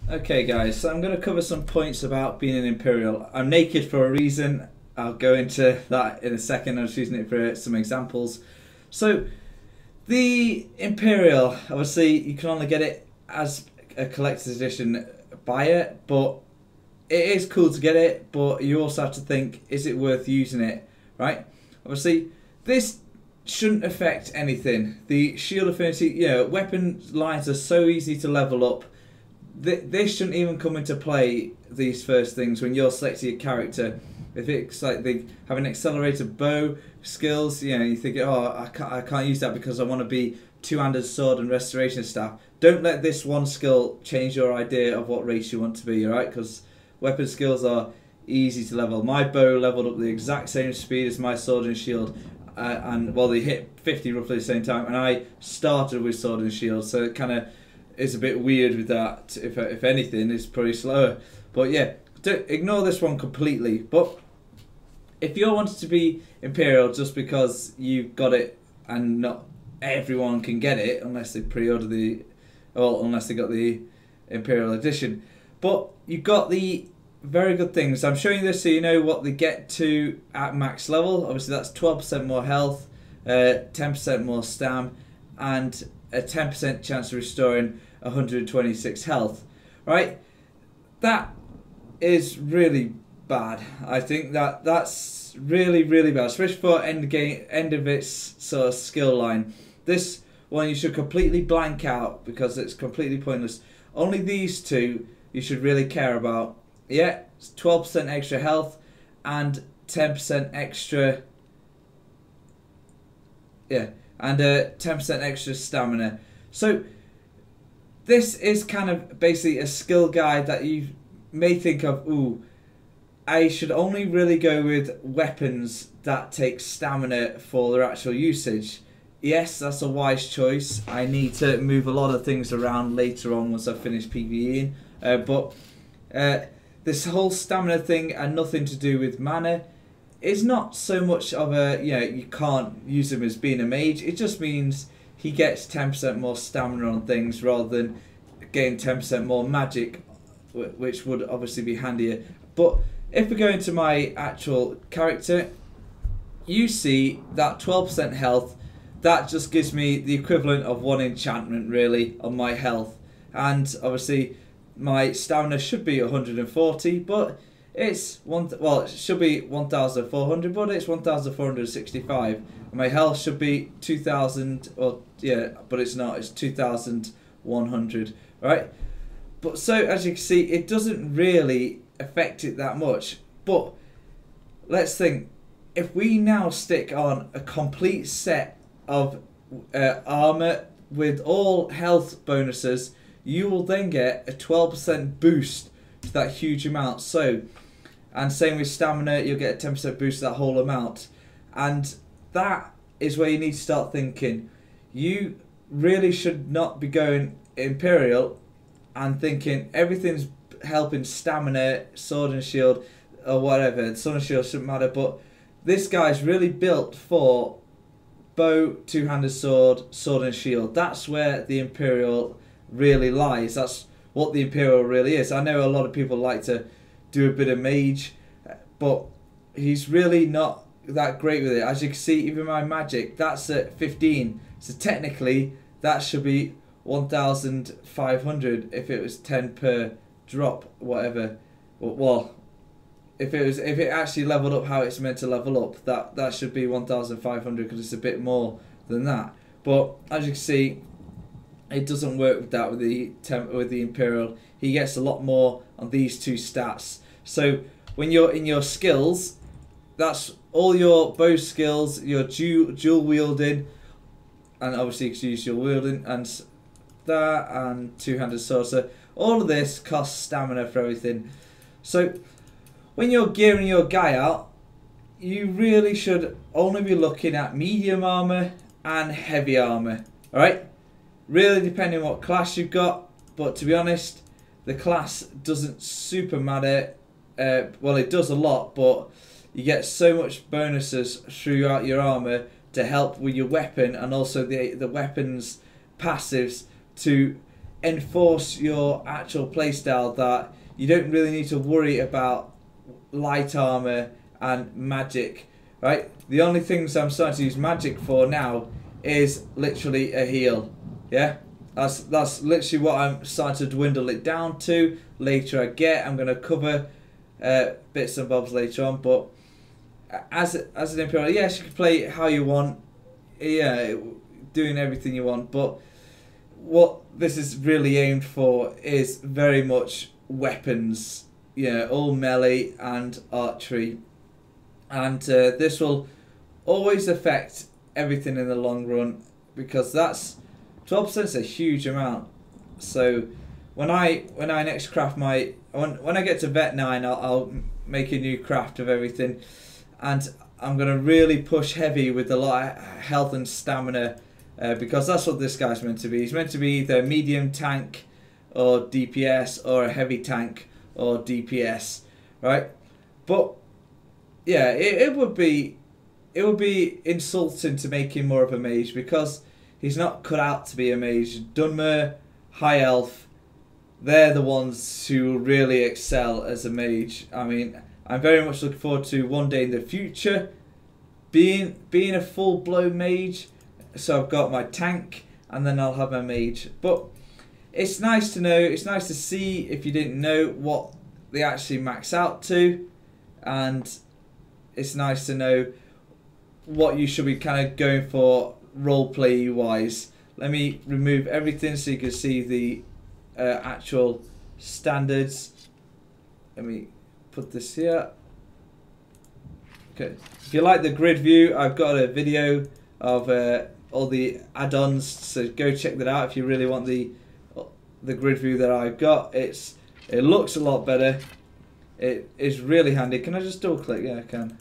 Okay guys, so I'm going to cover some points about being an Imperial. I'm naked for a reason. I'll go into that in a second. I'm just using it for some examples. So the Imperial, obviously you can only get it as a collector's edition buyer, but it is cool to get it, but you also have to think, is it worth using it, right? Obviously this shouldn't affect anything. The shield affinity, weapon lines are so easy to level up. This shouldn't even come into play, these first things, when you're selecting a character. If it's like they have an accelerated bow skills, you think, oh, I can't use that because I want to be two-handed sword and restoration staff. Don't let this one skill change your idea of what race you want to be, alright? Because weapon skills are easy to level. My bow leveled up the exact same speed as my sword and shield, and well, they hit 50 roughly at the same time, and I started with sword and shield, so it kind of is a bit weird with that. If anything, it's probably slower. But yeah, don't ignore this one completely. But if you're wanting to be Imperial just because you've got it and not everyone can get it unless they pre-order unless they got the Imperial edition. But you've got the very good things. I'm showing you this so you know what they get to at max level. Obviously that's 12% more health, 10% more stam, and a 10% chance of restoring 126 health, right? That is really bad. I think that's really bad, especially for end of its sort of skill line. This one you should completely blank out because it's completely pointless. Only these two you should really care about. Yeah, it's 12% extra health and 10% extra. Yeah, and 10% extra stamina. So this is kind of basically a skill guide that you may think of, ooh, I should only really go with weapons that take stamina for their actual usage. Yes, that's a wise choice. I need to move a lot of things around later on once I've finished PvEing. But this whole stamina thing and nothing to do with mana is not so much of a, you can't use him as being a mage. It just means he gets 10% more stamina on things rather than getting 10% more magic, which would obviously be handier. But if we go into my actual character, you see that 12% health, that just gives me the equivalent of one enchantment really on my health. And obviously my stamina should be 140, but it's it should be 1,400, but it's 1,465. And my health should be 2,000, well, yeah, but it's not. It's 2,100, right? But so as you can see, it doesn't really affect it that much. But let's think, if we now stick on a complete set of armor with all health bonuses, you will then get a 12% boost to that huge amount. So, and same with stamina, you'll get a 10% boost to that whole amount. And that is where you need to start thinking. You really should not be going Imperial and thinking everything's helping stamina, sword and shield, or whatever. Sword and shield shouldn't matter, but this guy's really built for bow, two-handed sword, sword and shield. That's where the Imperial really lies. That's what the Imperial really is. I know a lot of people like to do a bit of mage, but he's really not that great with it. As you can see, even my magic, that's at 15. So technically, that should be 1,500 if it was 10 per drop, whatever. Well, if it actually leveled up how it's meant to level up, that should be 1,500 because it's a bit more than that. But as you can see, it doesn't work with that with the Imperial. He gets a lot more on these two stats. So when you're in your skills, that's all your bow skills, your dual wielding, and obviously you can use dual wielding and that, and two-handed sword. So all of this costs stamina for everything. So when you're gearing your guy out, you really should only be looking at medium armor and heavy armor. All right. Really depending on what class you've got, but to be honest, the class doesn't super matter. Well, it does a lot, but you get so much bonuses throughout your armor to help with your weapon and also the weapon's passives to enforce your actual playstyle, that you don't really need to worry about light armor and magic, right? The only things I'm starting to use magic for now is literally a heal. Yeah, that's literally what I'm starting to dwindle it down to. Later I'm going to cover bits and bobs later on, but as an Imperial, yes, you can play it how you want, yeah, doing everything you want, but what this is really aimed for is very much weapons, yeah, all melee and archery, and this will always affect everything in the long run, because that's 12% is a huge amount. So when I next craft my when I get to vet 9, I'll make a new craft of everything, and I'm gonna really push heavy with a lot of health and stamina, because that's what this guy's meant to be. He's meant to be either a medium tank or DPS, or a heavy tank or DPS, right? But yeah, it would be insulting to make him more of a mage, because he's not cut out to be a mage. Dunmer, High Elf, they're the ones who really excel as a mage. I mean, I'm very much looking forward to one day in the future being a full-blown mage. So I've got my tank, and then I'll have my mage. But it's nice to know, it's nice to see, if you didn't know, what they actually max out to, and it's nice to know what you should be kind of going for roleplay wise. Let me remove everything so you can see the actual standards. Let me put this here. Okay, if you like the grid view, I've got a video of all the add-ons, so go check that out if you really want the grid view that I've got. It looks a lot better. It is really handy. Can I just double click? Yeah, I can.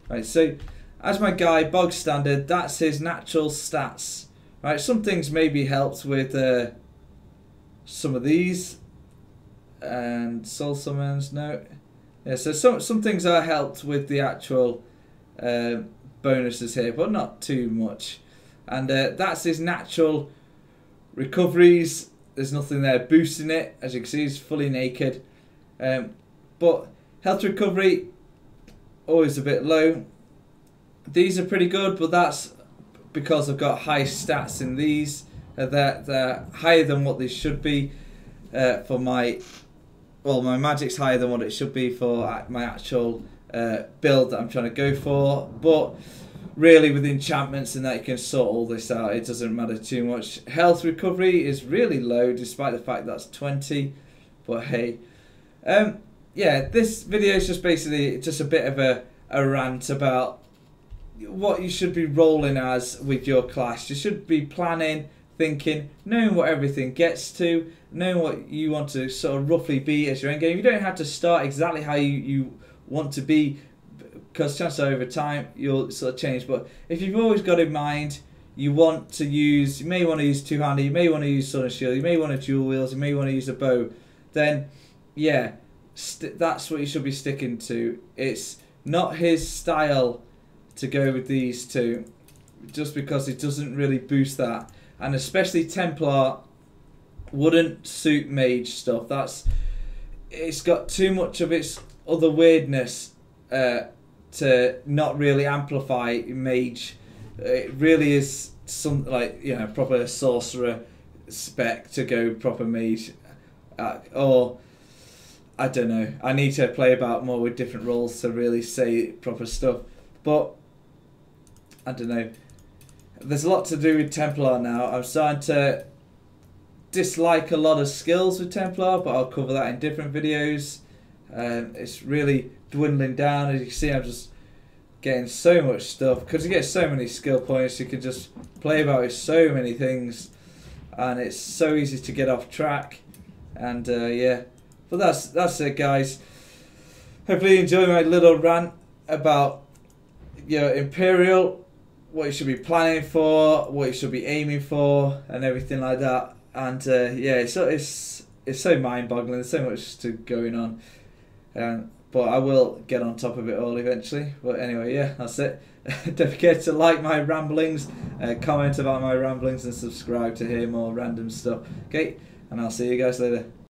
Right, so as my guy, bog standard, that's his natural stats. Right, some things may be helped with some of these, and soul summons, no. Yeah, so some things are helped with the actual bonuses here, but not too much. And that's his natural recoveries. There's nothing there boosting it. As you can see, he's fully naked. But health recovery, always a bit low. These are pretty good, but that's because I've got high stats in these. They're higher than what they should be for my... Well, my magic's higher than what it should be for my actual build that I'm trying to go for. But really, with enchantments and that, you can sort all this out. It doesn't matter too much. Health recovery is really low, despite the fact that's 20. But hey, yeah, this video is just basically just a bit of a rant about what you should be rolling as with your class. You should be planning, thinking, knowing what everything gets to, knowing what you want to sort of roughly be as your end game. You don't have to start exactly how you want to be, because chances are over time you'll sort of change. But if you've always got in mind you want to use, you may want to use two-handed, you may want to use sword and shield, you may want to dual wields, you may want to use a bow, then yeah, that's what you should be sticking to. It's not his style to go with these two, just because it doesn't really boost that. And especially Templar wouldn't suit mage stuff. It's got too much of its other weirdness to not really amplify mage. It really is some, like, you know, proper sorcerer spec to go proper mage, or I don't know. I need to play about more with different roles to really say proper stuff. But I don't know. There's a lot to do with Templar now. I'm starting to dislike a lot of skills with Templar, but I'll cover that in different videos. It's really dwindling down. As you can see, I'm just getting so much stuff, because you get so many skill points. You can just play about with so many things, and it's so easy to get off track. And yeah, but that's it, guys. Hopefully you enjoy my little rant about, you know, Imperial, what you should be planning for, what you should be aiming for, and everything like that. And yeah, it's so mind-boggling. There's so much going on. but I will get on top of it all eventually. But anyway, yeah, that's it. Don't forget to like my ramblings, comment about my ramblings, and subscribe to hear more random stuff. Okay, and I'll see you guys later.